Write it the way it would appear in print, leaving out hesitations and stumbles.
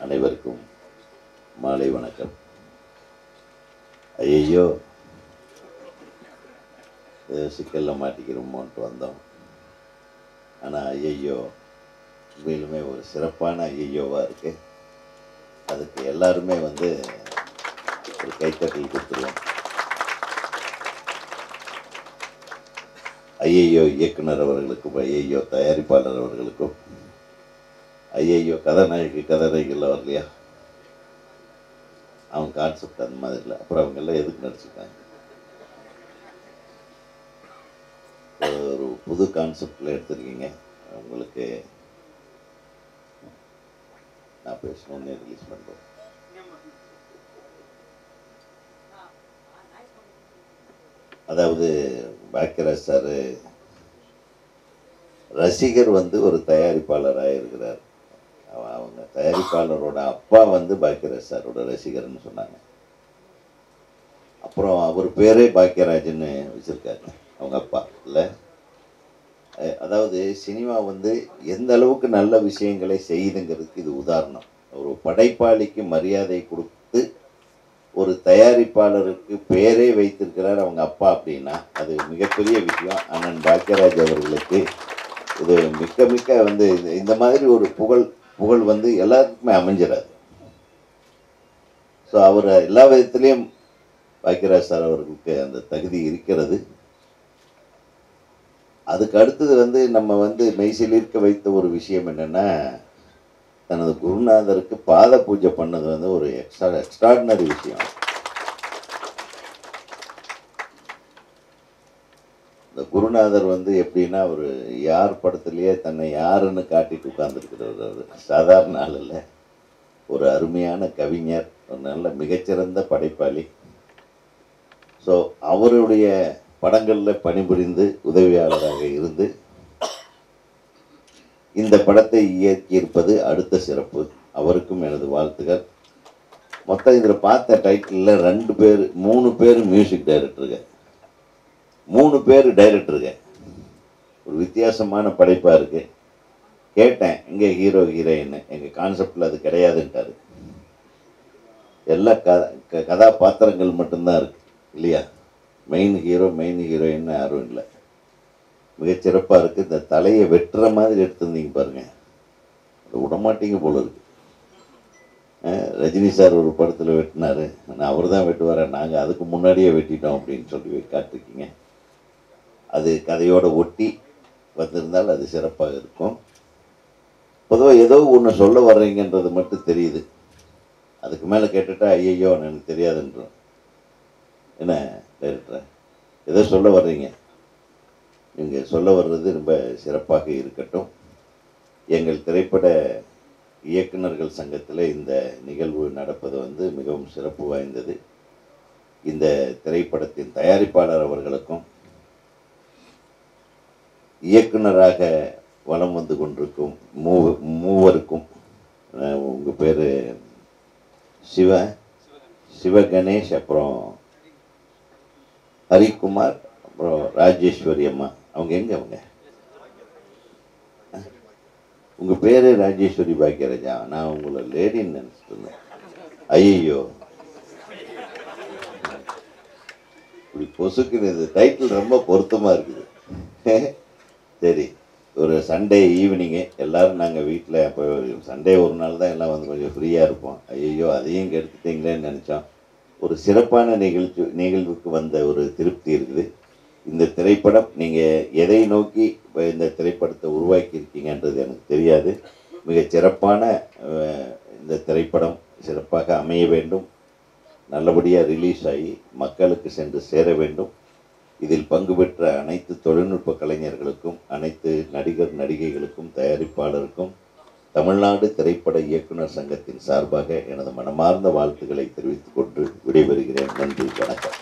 அனைவருக்கும் மாலை வணக்கம். ஐயோ சிக்கலில் மாட்டிக்கிறோமோன்ட்டு வந்தோம். ஆனால் ஐயோ உண்மையிலுமே ஒரு சிறப்பான ஐயோவாக இருக்கு. அதுக்கு எல்லாருமே ஒரு கைத்தட்டல் கொடுத்துருவோம். ஐயோ இயக்குனர் அவர்களுக்கும், ஐயோ தயாரிப்பாளர் அவர்களுக்கும், ஐயோ கதாநாயகிகள் வரலையா, அவங்க கான்செப்ட் அந்த மாதிரி இல்லை. அப்புறம் அவங்க எல்லாம் எதுக்கு நடிச்சிருக்காங்க? ஒரு புது கான்செப்டில் எடுத்திருக்கீங்க. உங்களுக்கு நான் பேசணுன்னே ரிலீஸ் பண்ணுறேன். அதாவது பாக்கியராஜ் சார் ரசிகர் ஒரு தயாரிப்பாளராக இருக்கிறார். அவங்க தயாரிப்பாளரோட அப்பா பாக்கியராஜ் சாரோட ரசிகர்னு சொன்னாங்க. அப்புறம் அவர் பேரே பாக்கியராஜ்னு வச்சிருக்காரு அவங்க அப்பா. இல்லை, அதாவது சினிமா எந்த அளவுக்கு நல்ல விஷயங்களை செய்யுதுங்கிறதுக்கு இது உதாரணம். ஒரு படைப்பாளிக்கு மரியாதை கொடுத்து ஒரு தயாரிப்பாளருக்கு பேரே வைத்திருக்கிறார் அவங்க அப்பா அப்படின்னா அது மிகப்பெரிய விஷயம். அண்ணன் பாக்கியராஜ் அவர்களுக்கு இது மிக்க மிக்க இந்த மாதிரி ஒரு புகழ் எல்லாருக்குமே அமைஞ்சிடாது. ஸோ அவர் எல்லா விதத்திலையும் பாக்கியராஜ் சார் அவர்களுக்கு அந்த தகுதி இருக்கிறது. அதுக்கு அடுத்தது நம்ம மெய்சிலிருக்க வைத்த ஒரு விஷயம் என்னென்னா, தனது குருநாதருக்கு பாத பூஜை பண்ணது ஒரு எக்ஸ்ட்ராடினரி விஷயம். இந்த குருநாதர் எப்படின்னா, அவர் யார் படத்துலேயே தன்னை யாருன்னு காட்டிட்டு உட்கார்ந்துருக்கிறவர். அவர் சாதாரண ஆள் இல்லை, ஒரு அருமையான கவிஞர், ஒரு நல்ல மிகச்சிறந்த படைப்பாளி. ஸோ அவருடைய படங்களில் பணிபுரிந்து உதவியாளராக இருந்து இந்த படத்தை இயக்கியிருப்பது அடுத்த சிறப்பு. அவருக்கும் எனது வாழ்த்துக்கள். மொத்தம் இதில் பார்த்த டைட்டிலில் 3 பேர் மியூசிக் டைரக்டருங்க, 3 பேர் டைரக்டருங்க. ஒரு வித்தியாசமான படைப்பாக இருக்குது. கேட்டேன் எங்கே ஹீரோ ஹீரோயின்னு. எங்கள் கான்செப்டில் அது கிடையாதுன்ட்டார். எல்லா கதாபாத்திரங்கள் மட்டும்தான் இருக்குது இல்லையா? மெயின் ஹீரோ மெயின் ஹீரோயின்னு யாரும் இல்லை. மிகச்சிறப்பாக இருக்குது. இந்த தலையை வெட்டுற மாதிரி எடுத்துருந்தீங்க பாருங்கள், அது விடமாட்டீங்க போல இருக்கு. ரஜினி சார் ஒரு படத்தில் வெட்டினார், நான் அவர் தான் வெட்டுவார், நாங்கள் அதுக்கு முன்னாடியே வெட்டிட்டோம் அப்படின்னு சொல்லி காட்டிருக்கீங்க. அது கதையோடு ஒட்டி வந்திருந்தால் அது சிறப்பாக இருக்கும். பொதுவாக ஏதோ ஒன்று சொல்ல வர்றீங்கன்றது மட்டும் தெரியுது. அதுக்கு மேலே கேட்டுட்டா ஐயோ எனக்கு தெரியாதுன்றோம். என்ன டைரக்டர், ஏதோ சொல்ல வர்றீங்க, நீங்கள் சொல்ல வர்றது ரொம்ப சிறப்பாக இருக்கட்டும். எங்கள் திரைப்பட இயக்குநர்கள் சங்கத்தில் இந்த நிகழ்வு நடப்பது மிகவும் சிறப்பு வாய்ந்தது. இந்த திரைப்படத்தின் தயாரிப்பாளர் அவர்களுக்கும் இயக்குனராக வலம் வந்து கொண்டிருக்கும் மூவருக்கும், உங்கள் பேர் சிவகணேஷ், அப்புறம் ஹரிக்குமார், அப்புறம் ராஜேஸ்வரி அம்மா. அவங்க எங்கே? உங்கள் பேர் ராஜேஸ்வரி பாக்கியராஜா? நான் உங்களை லேடின்னு நினச்சிட்டு இருந்தேன். ஐயோ, இப்படி பொசுக்குது. டைட்டில் ரொம்ப பொருத்தமாக இருக்குது. சரி, ஒரு சண்டே ஈவினிங்கு எல்லோரும் நாங்கள் வீட்டில், அப்போ சண்டே ஒரு நாள் தான் எல்லாம் கொஞ்சம் ஃப்ரீயாக இருப்போம். ஐயோ அதையும் கெடுத்துட்டீங்களேன்னு நினச்சோம். ஒரு சிறப்பான நிகழ்வுக்கு வந்த ஒரு திருப்தி இருக்குது. இந்த திரைப்படம் நீங்கள் எதை நோக்கி இந்த திரைப்படத்தை உருவாக்கியிருக்கீங்கன்றது எனக்கு தெரியாது. மிகச் சிறப்பான இந்த திரைப்படம் சிறப்பாக அமைய வேண்டும், நல்லபடியாக ரிலீஸ் ஆகி மக்களுக்கு சென்று சேர வேண்டும். இதில் பங்கு பெற்ற அனைத்து தொழில்நுட்ப கலைஞர்களுக்கும், அனைத்து நடிகர் நடிகைகளுக்கும், தயாரிப்பாளருக்கும் தமிழ்நாடு திரைப்பட இயக்குனர் சங்கத்தின் சார்பாக எனது மனமார்ந்த வாழ்த்துக்களை தெரிவித்துக் கொண்டு விடைபெறுகிறேன். நன்றி, வணக்கம்.